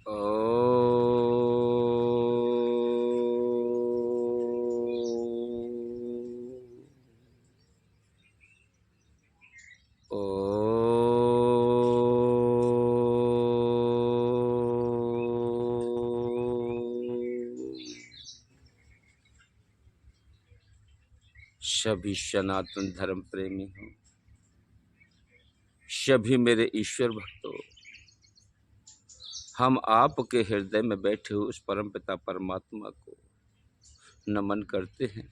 ओ ओ सभी सनातन धर्म प्रेमी हो, सभी मेरे ईश्वर भक्तों, हम आपके हृदय में बैठे हुए उस परम पिता परमात्मा को नमन करते हैं।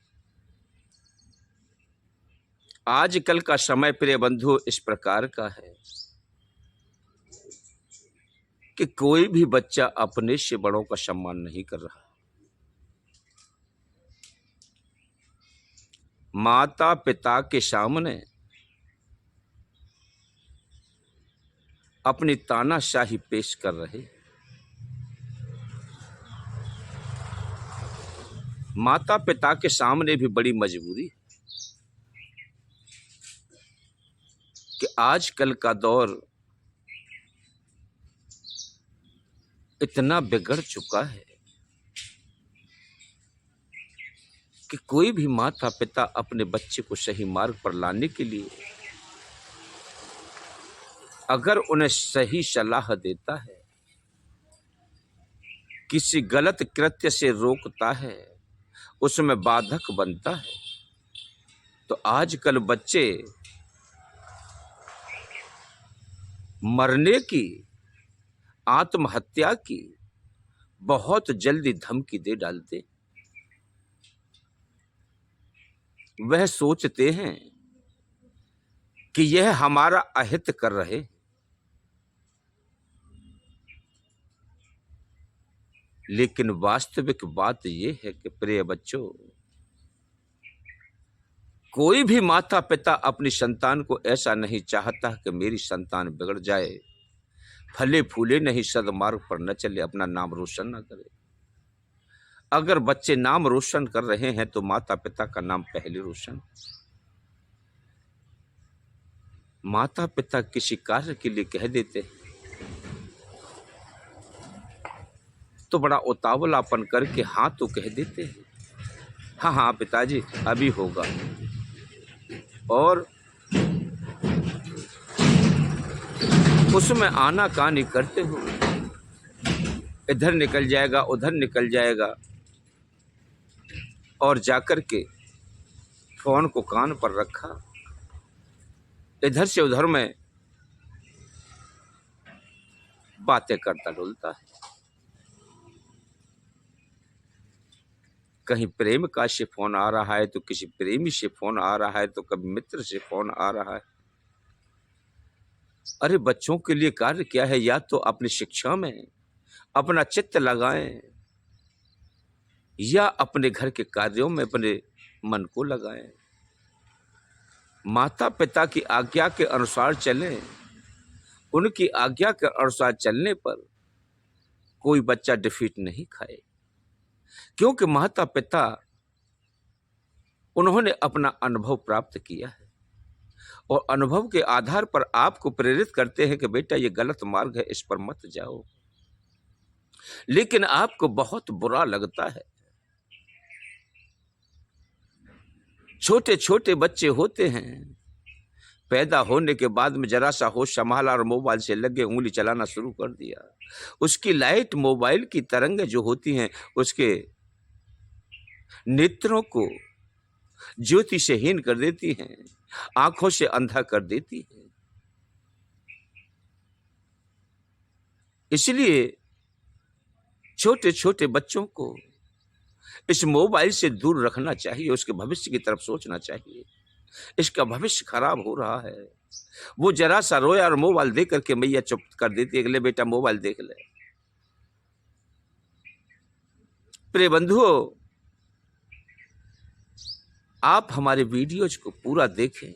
आजकल का समय प्रिय बंधु इस प्रकार का है कि कोई भी बच्चा अपने से बड़ों का सम्मान नहीं कर रहा। माता पिता के सामने अपनी तानाशाही पेश कर रहे। माता पिता के सामने भी बड़ी मजबूरी कि आजकल का दौर इतना बिगड़ चुका है कि कोई भी माता पिता अपने बच्चे को सही मार्ग पर लाने के लिए अगर उन्हें सही सलाह देता है, किसी गलत कृत्य से रोकता है, उसमें बाधक बनता है, तो आजकल बच्चे मरने की, आत्महत्या की बहुत जल्दी धमकी दे डालते। वह सोचते हैं कि यह हमारा अहित कर रहे। लेकिन वास्तविक बात यह है कि प्रिय बच्चों, कोई भी माता पिता अपनी संतान को ऐसा नहीं चाहता कि मेरी संतान बिगड़ जाए, फले फूले नहीं, सदमार्ग पर न चले, अपना नाम रोशन न करे। अगर बच्चे नाम रोशन कर रहे हैं तो माता पिता का नाम पहले रोशन। माता पिता किसी कार्य के लिए कह देते हैं तो बड़ा उतावलापन करके हाँ तो कह देते हैं, हाँ हाँ पिताजी अभी होगा, और उसमें आनाकानी करते हो, इधर निकल जाएगा उधर निकल जाएगा, और जाकर के फोन को कान पर रखा, इधर से उधर में बातें करता डुलता है। कहीं प्रेम का से फोन आ रहा है तो किसी प्रेमी से फोन आ रहा है, तो कभी मित्र से फोन आ रहा है। अरे बच्चों के लिए कार्य क्या है, या तो अपनी शिक्षा में अपना चित्त लगाएं या अपने घर के कार्यों में अपने मन को लगाएं। माता पिता की आज्ञा के अनुसार चलें। उनकी आज्ञा के अनुसार चलने पर कोई बच्चा डिफीट नहीं खाए, क्योंकि माता पिता उन्होंने अपना अनुभव प्राप्त किया है और अनुभव के आधार पर आपको प्रेरित करते हैं कि बेटा ये गलत मार्ग है, इस पर मत जाओ। लेकिन आपको बहुत बुरा लगता है, छोटे छोटे बच्चे होते हैं, पैदा होने के बाद में जरा सा होश संभाला और मोबाइल से लगे उंगली चलाना शुरू कर दिया। उसकी लाइट मोबाइल की तरंगें जो होती हैं उसके नेत्रों को ज्योति से हीन कर देती हैं, आंखों से अंधा कर देती है। इसलिए छोटे छोटे बच्चों को इस मोबाइल से दूर रखना चाहिए, उसके भविष्य की तरफ सोचना चाहिए। इसका भविष्य खराब हो रहा है। वो जरा सा रोया और मोबाइल देख करके मैया चुप कर देती है, ले बेटा मोबाइल देख ले। प्रिय बंधुओं, आप हमारे वीडियोज को पूरा देखें।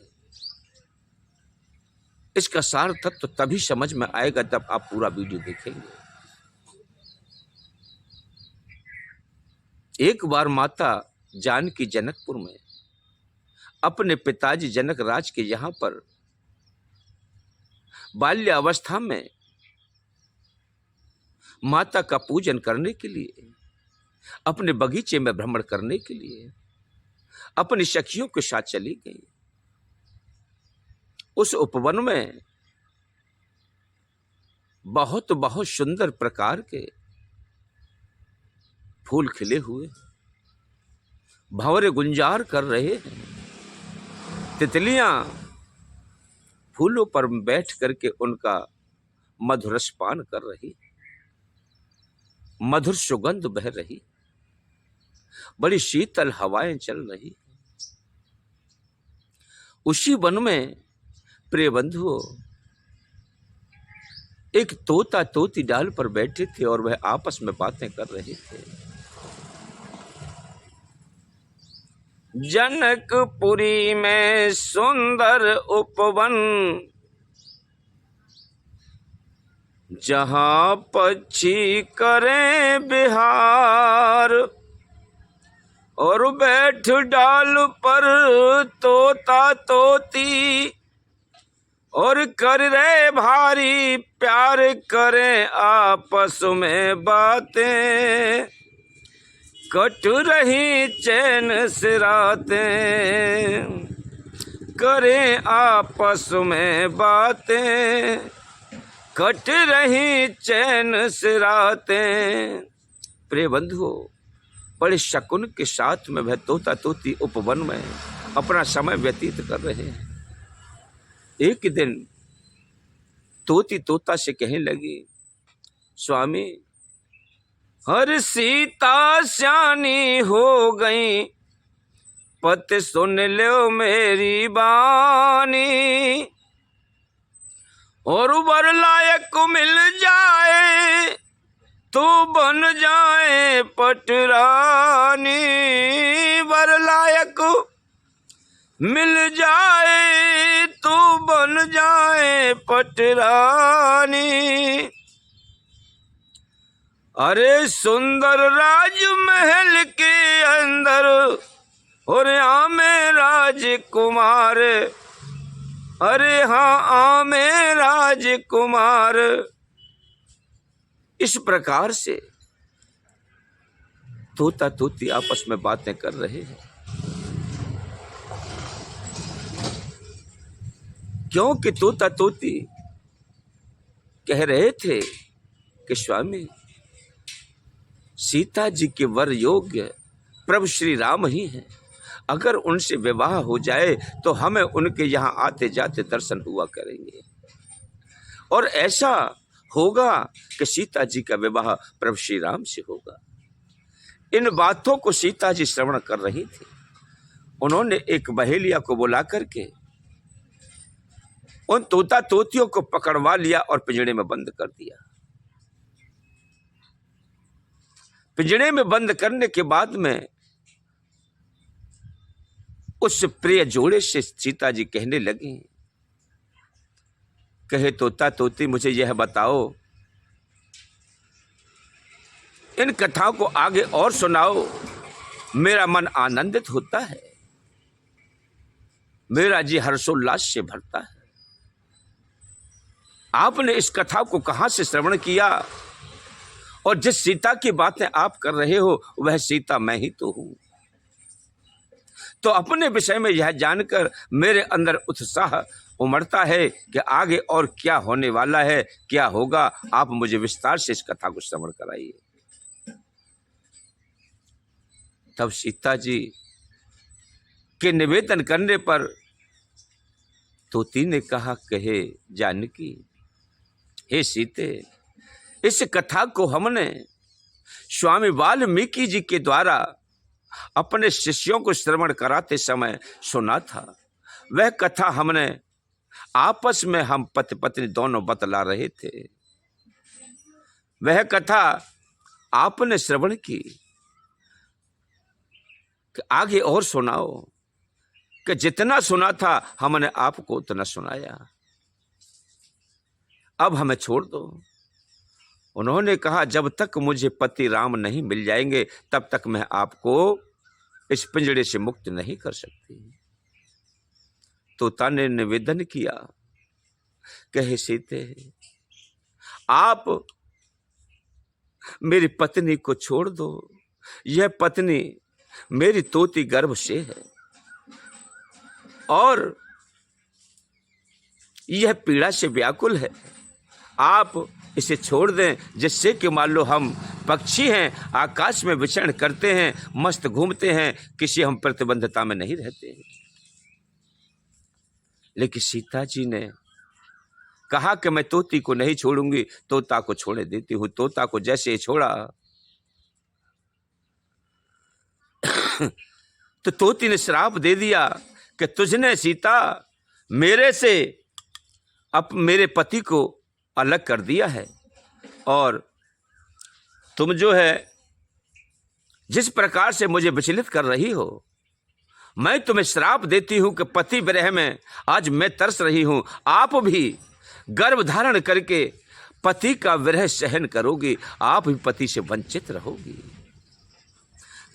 इसका सार तत्व तभी समझ में आएगा जब आप पूरा वीडियो देखेंगे। एक बार माता जानकी जनकपुर में अपने पिताजी जनक राज के यहां पर बाल्यावस्था में माता का पूजन करने के लिए, अपने बगीचे में भ्रमण करने के लिए अपनी सखियों के साथ चली गई। उस उपवन में बहुत बहुत सुंदर प्रकार के फूल खिले हुए, भंवरे गुंजार कर रहे हैं। तितलियां फूलों पर बैठ करके उनका मधुरस पान कर रही, मधुर सुगंध बह रही, बड़ी शीतल हवाएं चल रही। उसी वन में प्रिय बंधुओं, एक तोता तोती डाल पर बैठे थे और वह आपस में बातें कर रहे थे। जनकपुरी में सुंदर उपवन, जहां पक्षी करें बिहार, और बैठ डाल पर तोता तोती, और कर रहे भारी प्यार करें आपस में बातें, कट रही चैन से रातें, करें आपस में बातें, कट रही चैन से रातें। प्रिय बंधुओं, बड़े शकुन के साथ में वह तोता तोती उपवन में अपना समय व्यतीत कर रहे हैं। एक दिन तोती तोता से कहने लगी, स्वामी, हर सीता स्यानी हो गई, पत सुन लो मेरी बानी, और वर लायक मिल जाए तो बन जाए पटरानी, वर लायक मिल जाए तो बन जाए पटरानी। अरे सुंदर राजमहल के अंदर और आमे राजकुमार, अरे हाँ आमे राजकुमार। इस प्रकार से तोता तोती आपस में बातें कर रहे हैं, क्योंकि तोता तोती कह रहे थे कि स्वामी, सीता जी के वर योग्य प्रभु श्री राम ही हैं। अगर उनसे विवाह हो जाए तो हमें उनके यहाँ आते जाते दर्शन हुआ करेंगे, और ऐसा होगा कि सीता जी का विवाह प्रभु श्री राम से होगा। इन बातों को सीता जी श्रवण कर रही थी। उन्होंने एक बहेलिया को बुला करके उन तोता तोतियों को पकड़वा लिया और पिंजड़े में बंद कर दिया। पिंजड़े में बंद करने के बाद में उस प्रिय जोड़े से सीता जी कहने लगी, कहे तोता तोती, मुझे यह बताओ, इन कथाओं को आगे और सुनाओ, मेरा मन आनंदित होता है, मेरा जी हर्षोल्लास से भरता है। आपने इस कथा को कहां से श्रवण किया, और जिस सीता की बातें आप कर रहे हो वह सीता मैं ही तो हूं। तो अपने विषय में यह जानकर मेरे अंदर उत्साह उमड़ता है कि आगे और क्या होने वाला है, क्या होगा। आप मुझे विस्तार से इस कथा को श्रवण कराइए। तब सीता जी के निवेदन करने पर तोती ने कहा, कहे जानकी, हे सीते, इस कथा को हमने स्वामी वाल्मीकि जी के द्वारा अपने शिष्यों को श्रवण कराते समय सुना था। वह कथा हमने आपस में हम पति पत्नी दोनों बतला रहे थे। वह कथा आपने श्रवण की कि आगे और सुनाओ, कि जितना सुना था हमने आपको उतना सुनाया, अब हमें छोड़ दो। उन्होंने कहा, जब तक मुझे पति राम नहीं मिल जाएंगे तब तक मैं आपको इस पिंजड़े से मुक्त नहीं कर सकती। तोता ने निवेदन किया, कहे सीते, आप मेरी पत्नी को छोड़ दो, यह पत्नी मेरी तोती गर्भ से है और यह पीड़ा से व्याकुल है। आप इसे छोड़ दें, जिससे कि मान लो हम पक्षी हैं, आकाश में विचरण करते हैं, मस्त घूमते हैं, किसी हम प्रतिबंधता में नहीं रहते हैं। लेकिन सीता जी ने कहा कि मैं तोती को नहीं छोड़ूंगी, तोता को छोड़े देती हूं। तोता को जैसे छोड़ा तो तोती ने श्राप दे दिया कि तुझने सीता मेरे से मेरे पति को अलग कर दिया है और तुम जो है जिस प्रकार से मुझे विचलित कर रही हो, मैं तुम्हें श्राप देती हूं कि पति विरह में आज मैं तरस रही हूं। आप भी गर्भ धारण करके पति का विरह सहन करोगी, आप भी पति से वंचित रहोगी।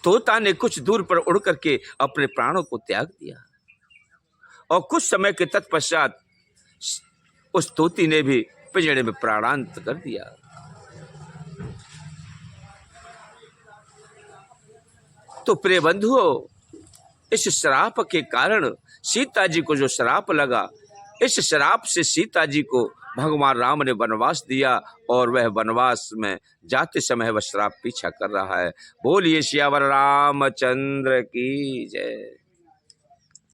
तोता ने कुछ दूर पर उड़ करके अपने प्राणों को त्याग दिया और कुछ समय के तत्पश्चात उस तोती ने भी पिंजड़े में प्राणांत कर दिया। तो प्रिय बंधुओं, इस श्राप के कारण सीता जी को जो श्राप लगा, इस श्राप से सीता जी को भगवान राम ने वनवास दिया और वह वनवास में जाते समय वह श्राप पीछा कर रहा है। बोलिए सियावर रामचंद्र की जय।